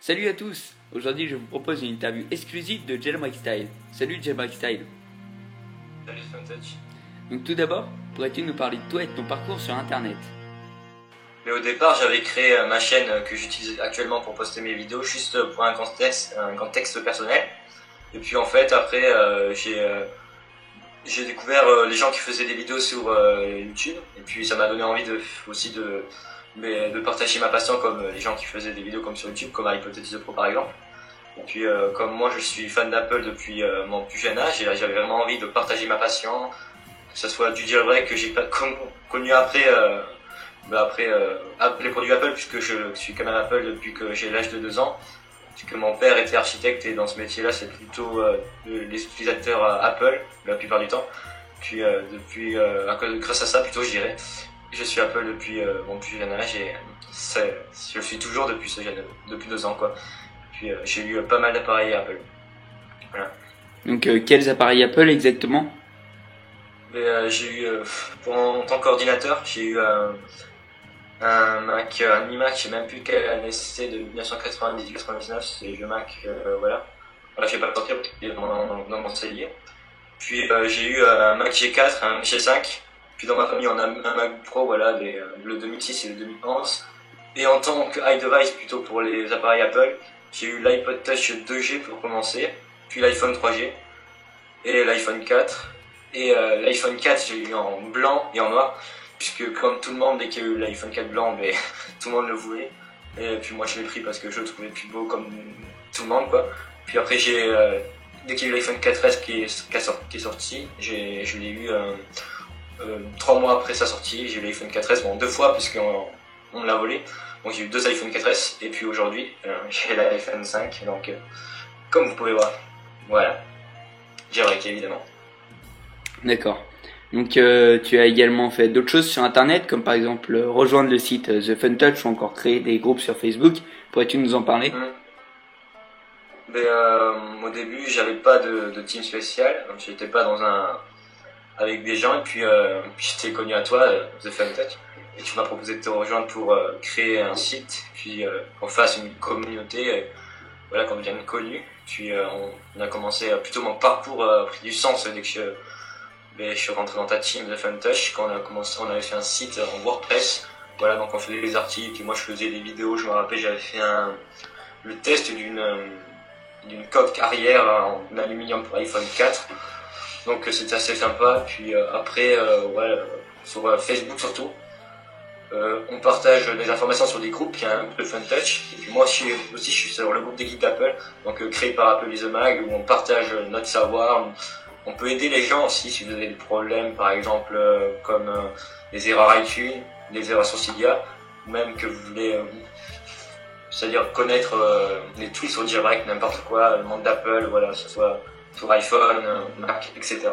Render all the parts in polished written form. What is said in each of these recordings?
Salut à tous. Aujourd'hui je vous propose une interview exclusive de Jailbreak Style. Salut Jailbreak Style. Salut Suntouch. Donc tout d'abord, pourrais-tu nous parler de toi et de ton parcours sur internet? Mais au départ, j'avais créé ma chaîne que j'utilise actuellement pour poster mes vidéos juste pour un contexte personnel. Et puis en fait, après, j'ai découvert les gens qui faisaient des vidéos sur YouTube. Et puis ça m'a donné envie de partager ma passion comme les gens qui faisaient des vidéos comme sur YouTube, comme Hypothesis Pro par exemple. Et puis comme moi je suis fan d'Apple depuis mon plus jeune âge, et j'avais vraiment envie de partager ma passion, que ce soit du jailbreak que j'ai pas connu après les produits Apple, puisque je suis quand même Apple depuis que j'ai l'âge de 2 ans, puisque mon père était architecte et dans ce métier-là c'est plutôt les utilisateurs Apple la plupart du temps. Puis grâce à ça plutôt je dirais, je suis Apple depuis mon plus jeune âge et je le suis toujours depuis 2 ans quoi. Puis j'ai eu pas mal d'appareils Apple. Voilà. Donc quels appareils Apple exactement? J'ai eu en tant qu'ordinateur, j'ai eu un Mac, un iMac, je sais même plus quelle année c'était, de 1998-99, c'est le vieux Mac, voilà. Voilà, je vais pas le sortir parce qu'il est dans mon cellier. Puis j'ai eu un Mac G4, un G5. Puis dans ma famille on a un Mac Pro, voilà, le 2006 et le 2011. Et en tant que iDevice, plutôt pour les appareils Apple, j'ai eu l'iPod Touch 2G pour commencer, puis l'iPhone 3G, et l'iPhone 4. Et l'iPhone 4 j'ai eu en blanc et en noir, puisque comme tout le monde, dès qu'il y a eu l'iPhone 4 blanc, mais tout le monde le voulait. Et puis moi je l'ai pris parce que je le trouvais plus beau comme tout le monde quoi. Puis après dès qu'il y a eu l'iPhone 4S qui est sorti, je l'ai eu 3 mois après sa sortie. J'ai eu l'iPhone 4S, bon 2 fois puisqu'on me l'a volé. Donc j'ai eu 2 iPhone 4S et puis aujourd'hui j'ai l'iPhone 5. Donc comme vous pouvez voir, voilà, jailbreak évidemment. D'accord. Donc tu as également fait d'autres choses sur internet, comme par exemple rejoindre le site The Fun Touch ou encore créer des groupes sur Facebook. Pourrais-tu nous en parler? Au début j'avais pas de team spécial, j'étais pas avec des gens, et puis j'étais connu à toi, The Fun Touch, et tu m'as proposé de te rejoindre pour créer un site, puis qu'on fasse une communauté, voilà, qu'on devienne connu. Puis on a commencé, plutôt mon parcours a pris du sens dès que je suis rentré dans ta team The Fun Touch, quand on avait fait un site en WordPress, voilà, donc on faisait des articles, et moi je faisais des vidéos. Je me rappelle, j'avais fait le test d'une coque arrière en aluminium pour iPhone 4, donc c'était assez sympa. Puis après, ouais, sur Facebook surtout, on partage des informations sur des groupes, il y a un groupe de Fun Touch, et puis moi aussi je suis sur le groupe des geeks d'Apple, donc créé par Apple is the Mag, où on partage notre savoir. On peut aider les gens aussi si vous avez des problèmes, par exemple comme des erreurs iTunes, des erreurs sur Cydia, ou même que vous voulez, c'est-à-dire connaître les tools sur jailbreak, n'importe quoi, le monde d'Apple, voilà, que ce soit sur iPhone, Mac, etc.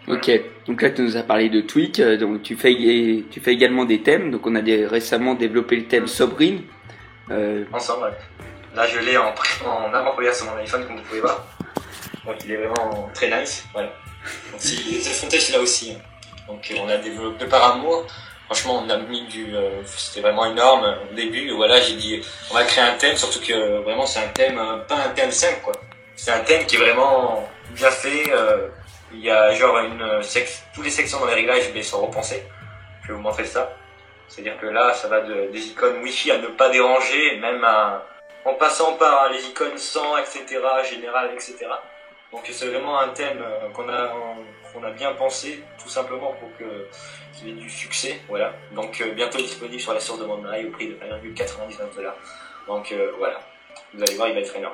Ok, donc là tu nous as parlé de Tweak, donc tu fais également des thèmes, donc on a récemment développé le thème Sobrin. Ensemble, ouais. Là je l'ai en avant-première sur mon iPhone, comme vous pouvez voir. Donc il est vraiment très nice, voilà. Donc The Fun Touch là aussi. Donc on a développé par amour. Franchement on a mis c'était vraiment énorme au début. Voilà, j'ai dit on va créer un thème, surtout que vraiment c'est un thème, pas un thème simple quoi. C'est un thème qui est vraiment bien fait. Il y a genre toutes les sections dans les réglages sont repensées. Je vais vous montrer ça. C'est-à-dire que là ça va des icônes Wi-Fi à ne pas déranger, même en passant par les icônes sans, etc., général, etc. Donc c'est vraiment un thème qu'on a bien pensé, tout simplement pour qu'il ait du succès, voilà. Donc bientôt disponible sur la source de Monday au prix de 1,99$. Donc voilà, vous allez voir, il va être énorme.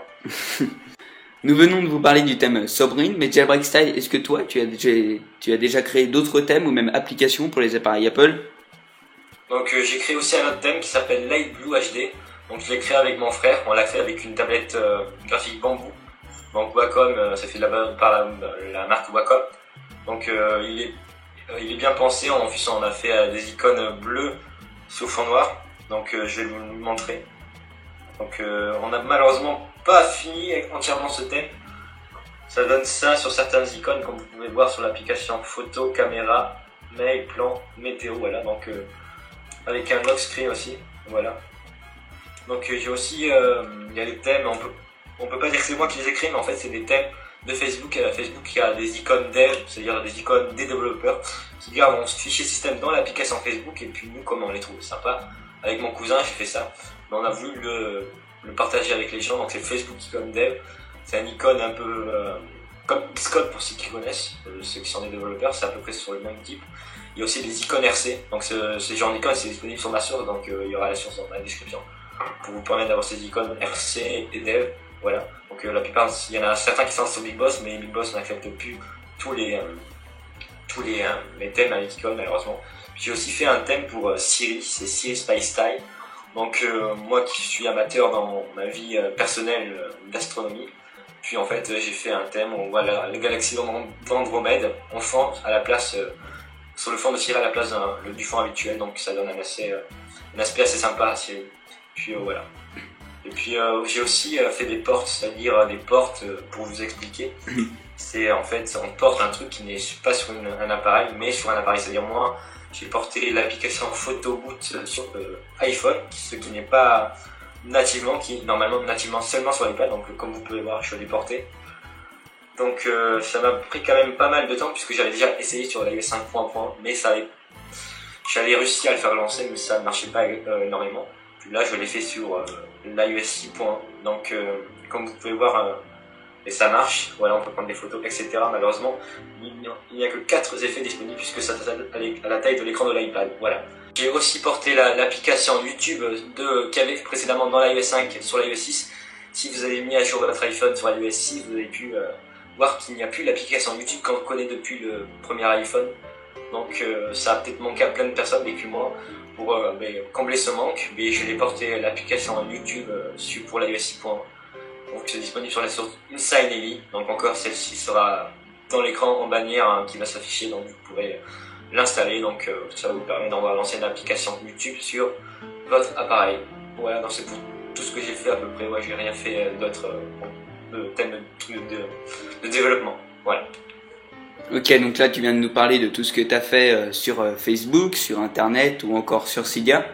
Nous venons de vous parler du thème Sobrin, mais Jailbreak Style, est-ce que toi tu as déjà créé d'autres thèmes ou même applications pour les appareils Apple? Donc j'ai créé aussi un autre thème qui s'appelle Light Blue HD. Donc je l'ai créé avec mon frère, on l'a fait avec une tablette graphique Bamboo. Donc Wacom, ça fait par la marque Wacom. Donc il est bien pensé. En plus on a fait des icônes bleues sur fond noir. Donc je vais vous le montrer. Donc on a malheureusement pas fini entièrement ce thème. Ça donne ça sur certaines icônes, comme vous pouvez voir sur l'application photo, caméra, mail, plan, météo, voilà. Donc avec un lock screen aussi, voilà. Donc j'ai aussi, il y a les thèmes, on peut pas dire que c'est moi qui les écris, mais en fait c'est des thèmes de Facebook. Facebook qui a des icônes dev, c'est-à-dire des icônes des développeurs qui gardent ce fichier système dans l'application Facebook, et puis nous, comme on les trouve sympa, avec mon cousin j'ai fait ça, mais on a voulu le partager avec les gens. Donc c'est Facebook icône dev, c'est une icône un peu comme Xcode pour ceux qui connaissent, ceux qui sont des développeurs, c'est à peu près sur le même type. Il y a aussi des icônes RC, donc ce genre d'icônes c'est disponible sur ma source, donc il y aura la source dans la description pour vous permettre d'avoir ces icônes RC et dev. Voilà, donc la plupart, il y en a certains qui sont sur Big Boss, mais Big Boss n'accepte plus tous les thèmes avec icônes malheureusement. J'ai aussi fait un thème pour Siri, c'est Siri Spice Style. Donc moi qui suis amateur dans ma vie personnelle d'astronomie, puis en fait j'ai fait un thème où on voit la galaxie d'Andromède en fond à la place, sur le fond de Siri à la place du fond habituel, donc ça donne un aspect assez sympa à Siri. Puis voilà. Et puis j'ai aussi fait des portes, c'est-à-dire des portes pour vous expliquer. C'est en fait, on porte un truc qui n'est pas sur un appareil, mais sur un appareil. C'est-à-dire moi, j'ai porté l'application PhotoBoot sur iPhone, ce qui n'est pas nativement, qui est normalement nativement seulement sur l'iPad. Donc comme vous pouvez voir, je l'ai porté. Donc ça m'a pris quand même pas mal de temps puisque j'avais déjà essayé sur l'iOS 5.1, mais j'avais réussi à le faire lancer, mais ça ne marchait pas énormément. Puis là, je l'ai fait sur l'iOS 6.1. Donc comme vous pouvez voir, et ça marche. Voilà, on peut prendre des photos, etc. Malheureusement, il n'y a que 4 effets disponibles puisque ça à la taille de l'écran de l'iPad. Voilà. J'ai aussi porté l'application YouTube qu'il y avait précédemment dans l'iOS 5 sur l'iOS 6. Si vous avez mis à jour votre iPhone sur l'iOS 6, vous avez pu voir qu'il n'y a plus l'application YouTube qu'on connaît depuis le premier iPhone. Donc ça a peut-être manqué à plein de personnes, mais que moi, pour combler ce manque, mais je l'ai porté l'application YouTube pour l'iOS 6.1. Donc c'est disponible sur la source InSignEli. Donc encore celle-ci sera dans l'écran en bannière qui va s'afficher, donc vous pourrez l'installer. Donc ça vous permet d'envoyer l'ancienne application YouTube sur votre appareil. Voilà, donc c'est pour tout ce que j'ai fait à peu près. Ouais, j'ai rien fait d'autre de thème de développement. Voilà. Ok, donc là tu viens de nous parler de tout ce que tu as fait sur Facebook, sur Internet ou encore sur Cydia.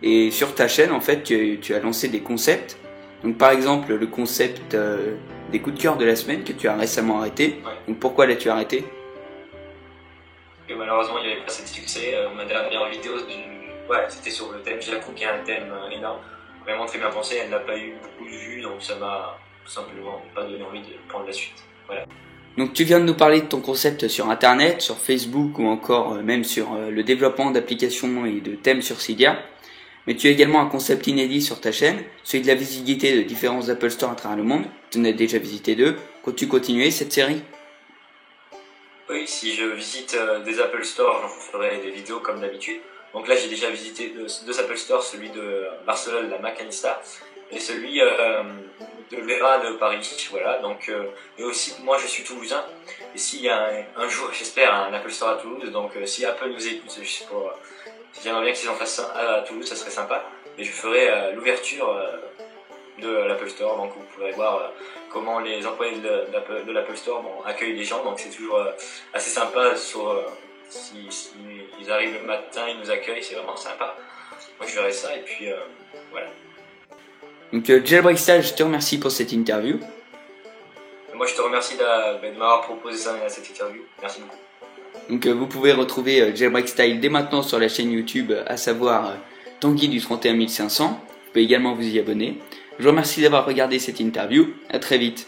Et sur ta chaîne, en fait, tu as lancé des concepts. Donc par exemple, le concept des coups de cœur de la semaine que tu as récemment arrêté. Ouais. Donc pourquoi l'as-tu arrêté? Et malheureusement, il n'y avait pas assez de succès. Ma dernière vidéo, c'était sur le thème Jakku, qui est un thème énorme. Vraiment très bien pensé, elle n'a pas eu beaucoup de vues, donc ça m'a tout simplement pas donné envie de prendre la suite. Voilà. Donc tu viens de nous parler de ton concept sur Internet, sur Facebook ou encore même sur le développement d'applications et de thèmes sur Cydia. Mais tu as également un concept inédit sur ta chaîne, celui de la visibilité de différents Apple Store à travers le monde. Tu en as déjà visité 2. Comptes-tu continuer cette série? Oui, si je visite des Apple Store, je ferai des vidéos comme d'habitude. Donc là, j'ai déjà visité deux Apple Store, celui de Barcelone, la Macanista, et celui de Vera de Paris. Voilà. Donc, et aussi, moi, je suis toulousain. Et s'il y a un jour, j'espère, un Apple Store à Toulouse, donc si Apple nous écoute, j'aimerais bien qu'ils en fassent un à Toulouse, ça serait sympa. Et je ferai l'ouverture de l'Apple Store, donc vous pourrez voir comment les employés de l'Apple Store accueillent les gens. Donc c'est toujours assez sympa. Si ils arrivent le matin, ils nous accueillent, c'est vraiment sympa. Moi je verrai ça et puis voilà. Donc Jailbreak Style, je te remercie pour cette interview. Moi je te remercie de m'avoir proposé cette interview. Merci beaucoup. Donc vous pouvez retrouver Jailbreak Style dès maintenant sur la chaîne YouTube, à savoir Tanguy du 31500. Vous pouvez également vous y abonner. Je vous remercie d'avoir regardé cette interview. À très vite.